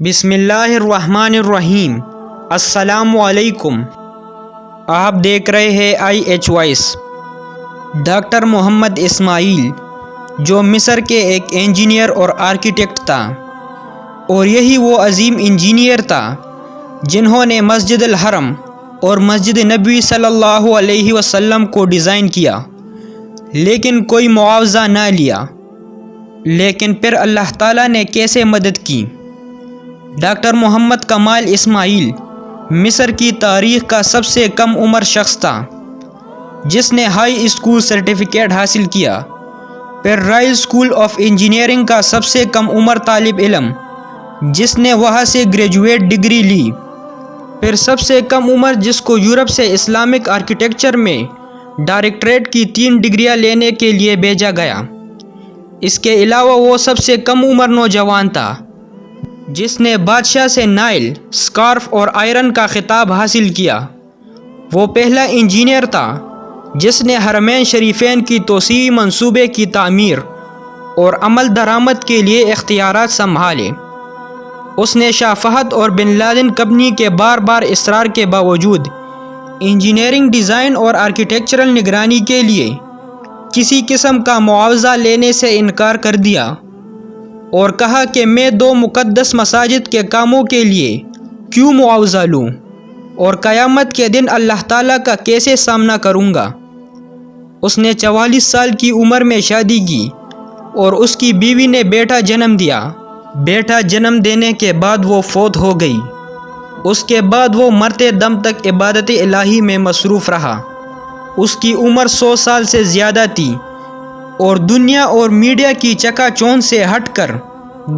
بسم اللہ الرحمن الرحیم۔ السلام علیکم۔ آپ دیکھ رہے ہیں IH وائس۔ ڈاکٹر محمد اسماعیل جو مصر کے ایک انجینئر اور آرکیٹیکٹ تھا، اور یہی وہ عظیم انجینئر تھا جنہوں نے مسجد الحرم اور مسجد نبوی صلی اللہ علیہ وسلم کو ڈیزائن کیا، لیکن کوئی معاوضہ نہ لیا۔ لیکن پھر اللہ تعالیٰ نے کیسے مدد کی؟ ڈاکٹر محمد کمال اسماعیل مصر کی تاریخ کا سب سے کم عمر شخص تھا جس نے ہائی اسکول سرٹیفکیٹ حاصل کیا، پھر رائل اسکول آف انجینئرنگ کا سب سے کم عمر طالب علم جس نے وہاں سے گریجویٹ ڈگری لی، پھر سب سے کم عمر جس کو یورپ سے اسلامک آرکیٹیکچر میں ڈائریکٹریٹ کی 3 ڈگریاں لینے کے لیے بھیجا گیا۔ اس کے علاوہ وہ سب سے کم عمر نوجوان تھا جس نے بادشاہ سے نائل، سکارف اور آئرن کا خطاب حاصل کیا۔ وہ پہلا انجینئر تھا جس نے حرمین شریفین کی توسیعی منصوبے کی تعمیر اور عمل درآمد کے لیے اختیارات سنبھالے۔ اس نے شاہ فہد اور بن لادن کمپنی کے بار بار اصرار کے باوجود انجینئرنگ ڈیزائن اور آرکیٹیکچرل نگرانی کے لیے کسی قسم کا معاوضہ لینے سے انکار کر دیا، اور کہا کہ میں 2 مقدس مساجد کے کاموں کے لیے کیوں معاوضہ لوں، اور قیامت کے دن اللہ تعالیٰ کا کیسے سامنا کروں گا۔ اس نے 44 سال کی عمر میں شادی کی اور اس کی بیوی نے بیٹا جنم دیا۔ بیٹا جنم دینے کے بعد وہ فوت ہو گئی۔ اس کے بعد وہ مرتے دم تک عبادت الہی میں مصروف رہا۔ اس کی عمر 100 سال سے زیادہ تھی اور دنیا اور میڈیا کی چکا چوند سے ہٹ کر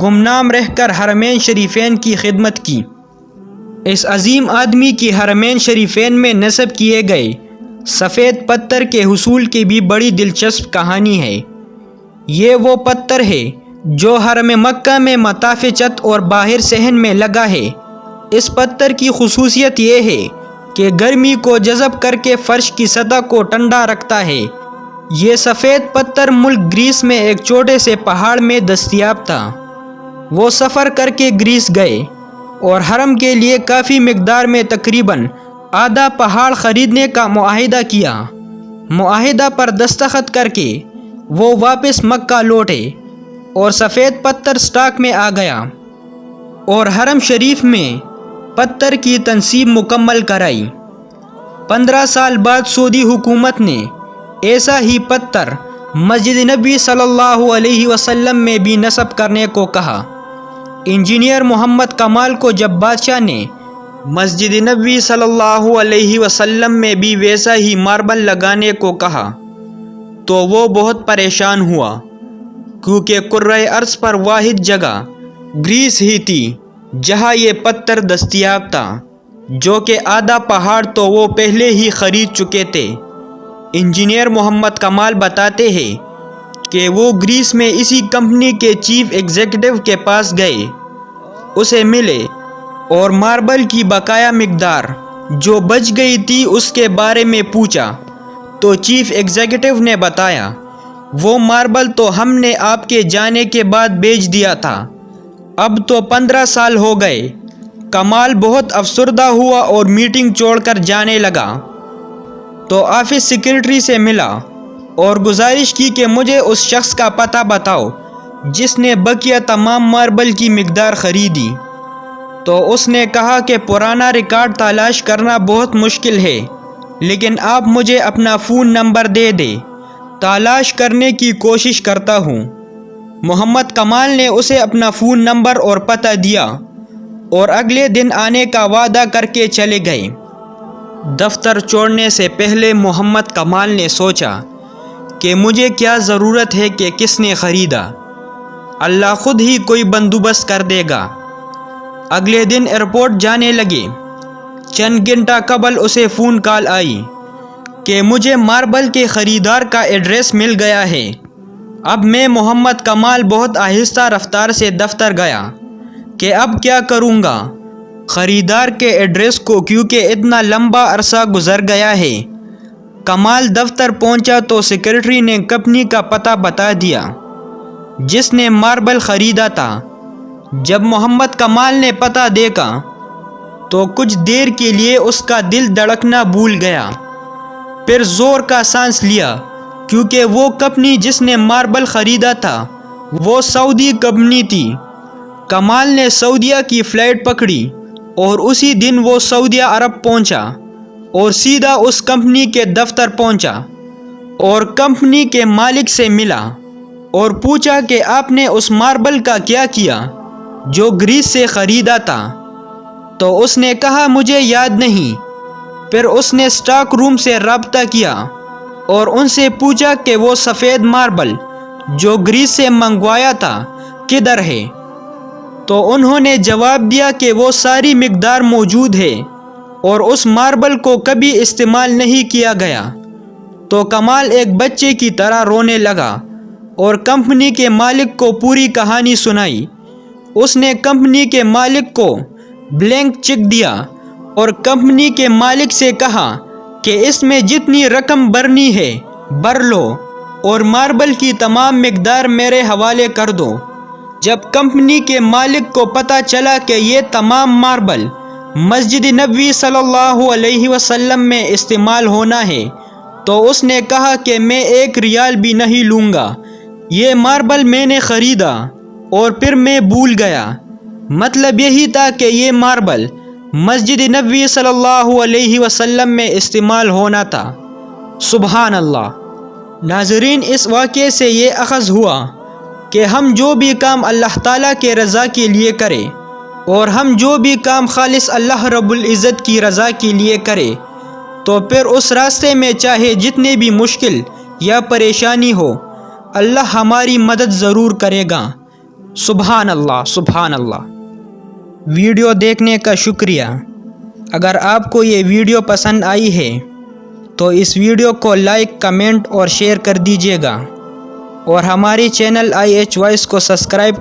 گمنام رہ کر حرمین شریفین کی خدمت کی۔ اس عظیم آدمی کی حرمین شریفین میں نصب کیے گئے سفید پتھر کے حصول کی بھی بڑی دلچسپ کہانی ہے۔ یہ وہ پتھر ہے جو حرم مکہ میں مطاف چت اور باہر صحن میں لگا ہے۔ اس پتھر کی خصوصیت یہ ہے کہ گرمی کو جذب کر کے فرش کی سطح کو ٹھنڈا رکھتا ہے۔ یہ سفید پتھر ملک گریس میں ایک چھوٹے سے پہاڑ میں دستیاب تھا۔ وہ سفر کر کے گریس گئے اور حرم کے لیے کافی مقدار میں تقریباً آدھا پہاڑ خریدنے کا معاہدہ کیا۔ معاہدہ پر دستخط کر کے وہ واپس مکہ لوٹے اور سفید پتھر سٹاک میں آ گیا اور حرم شریف میں پتھر کی تنصیب مکمل کرائی۔ 15 سال بعد سعودی حکومت نے ایسا ہی پتھر مسجد نبوی صلی اللہ علیہ وسلم میں بھی نصب کرنے کو کہا۔ انجینئر محمد کمال کو جب بادشاہ نے مسجد نبوی صلی اللہ علیہ وسلم میں بھی ویسا ہی ماربل لگانے کو کہا تو وہ بہت پریشان ہوا، کیونکہ کرۂ ارض پر واحد جگہ گریس ہی تھی جہاں یہ پتھر دستیاب تھا، جو کہ آدھا پہاڑ تو وہ پہلے ہی خرید چکے تھے۔ انجینئر محمد کمال بتاتے ہیں کہ وہ گریس میں اسی کمپنی کے چیف ایگزیکٹو کے پاس گئے، اسے ملے اور ماربل کی بقایا مقدار جو بچ گئی تھی اس کے بارے میں پوچھا تو چیف ایگزیکٹو نے بتایا، وہ ماربل تو ہم نے آپ کے جانے کے بعد بیچ دیا تھا، اب تو 15 سال ہو گئے۔ کمال بہت افسردہ ہوا اور میٹنگ چھوڑ کر جانے لگا تو آفس سیکرٹری سے ملا اور گزارش کی کہ مجھے اس شخص کا پتہ بتاؤ جس نے بقیہ تمام ماربل کی مقدار خریدی۔ تو اس نے کہا کہ پرانا ریکارڈ تلاش کرنا بہت مشکل ہے، لیکن آپ مجھے اپنا فون نمبر دے دیں، تلاش کرنے کی کوشش کرتا ہوں۔ محمد کمال نے اسے اپنا فون نمبر اور پتہ دیا اور اگلے دن آنے کا وعدہ کر کے چلے گئے۔ دفتر چھوڑنے سے پہلے محمد کمال نے سوچا کہ مجھے کیا ضرورت ہے کہ کس نے خریدا، اللہ خود ہی کوئی بندوبست کر دے گا۔ اگلے دن ایئرپورٹ جانے لگے۔ چند گھنٹہ قبل اسے فون کال آئی کہ مجھے ماربل کے خریدار کا ایڈریس مل گیا ہے۔ اب میں محمد کمال بہت آہستہ رفتار سے دفتر گیا کہ اب کیا کروں گا خریدار کے ایڈریس کو، کیونکہ اتنا لمبا عرصہ گزر گیا ہے۔ کمال دفتر پہنچا تو سیکرٹری نے کمپنی کا پتہ بتا دیا جس نے ماربل خریدا تھا، جب محمد کمال نے پتہ دیکھا تو کچھ دیر کے لیے اس کا دل دھڑکنا بھول گیا، پھر زور کا سانس لیا کیونکہ وہ کمپنی جس نے ماربل خریدا تھا وہ سعودی کمپنی تھی۔ کمال نے سعودیہ کی فلائٹ پکڑی اور اسی دن وہ سعودیہ عرب پہنچا اور سیدھا اس کمپنی کے دفتر پہنچا اور کمپنی کے مالک سے ملا اور پوچھا کہ آپ نے اس ماربل کا کیا کیا جو گریس سے خریدا تھا؟ تو اس نے کہا مجھے یاد نہیں۔ پھر اس نے اسٹاک روم سے رابطہ کیا اور ان سے پوچھا کہ وہ سفید ماربل جو گریس سے منگوایا تھا کدھر ہے؟ تو انہوں نے جواب دیا کہ وہ ساری مقدار موجود ہے اور اس ماربل کو کبھی استعمال نہیں کیا گیا۔ تو کمال ایک بچے کی طرح رونے لگا اور کمپنی کے مالک کو پوری کہانی سنائی۔ اس نے کمپنی کے مالک کو بلینک چیک دیا اور کمپنی کے مالک سے کہا کہ اس میں جتنی رقم بھرنی ہے بھر لو اور ماربل کی تمام مقدار میرے حوالے کر دو۔ جب کمپنی کے مالک کو پتہ چلا کہ یہ تمام ماربل مسجد نبوی صلی اللہ علیہ وسلم میں استعمال ہونا ہے تو اس نے کہا کہ میں 1 ریال بھی نہیں لوں گا، یہ ماربل میں نے خریدا اور پھر میں بھول گیا۔ مطلب یہی تھا کہ یہ ماربل مسجد نبوی صلی اللہ علیہ وسلم میں استعمال ہونا تھا۔ سبحان اللہ۔ ناظرین، اس واقعے سے یہ اخذ ہوا کہ ہم جو بھی کام اللہ تعالیٰ کے رضا کے لیے کریں اور ہم جو بھی کام خالص اللہ رب العزت کی رضا کے لیے کریں تو پھر اس راستے میں چاہے جتنے بھی مشکل یا پریشانی ہو اللہ ہماری مدد ضرور کرے گا۔ سبحان اللہ، سبحان اللہ۔ ویڈیو دیکھنے کا شکریہ۔ اگر آپ کو یہ ویڈیو پسند آئی ہے تو اس ویڈیو کو لائک، کمنٹ اور شیئر کر دیجیے گا اور ہماری چینل IH وائس کو سبسکرائب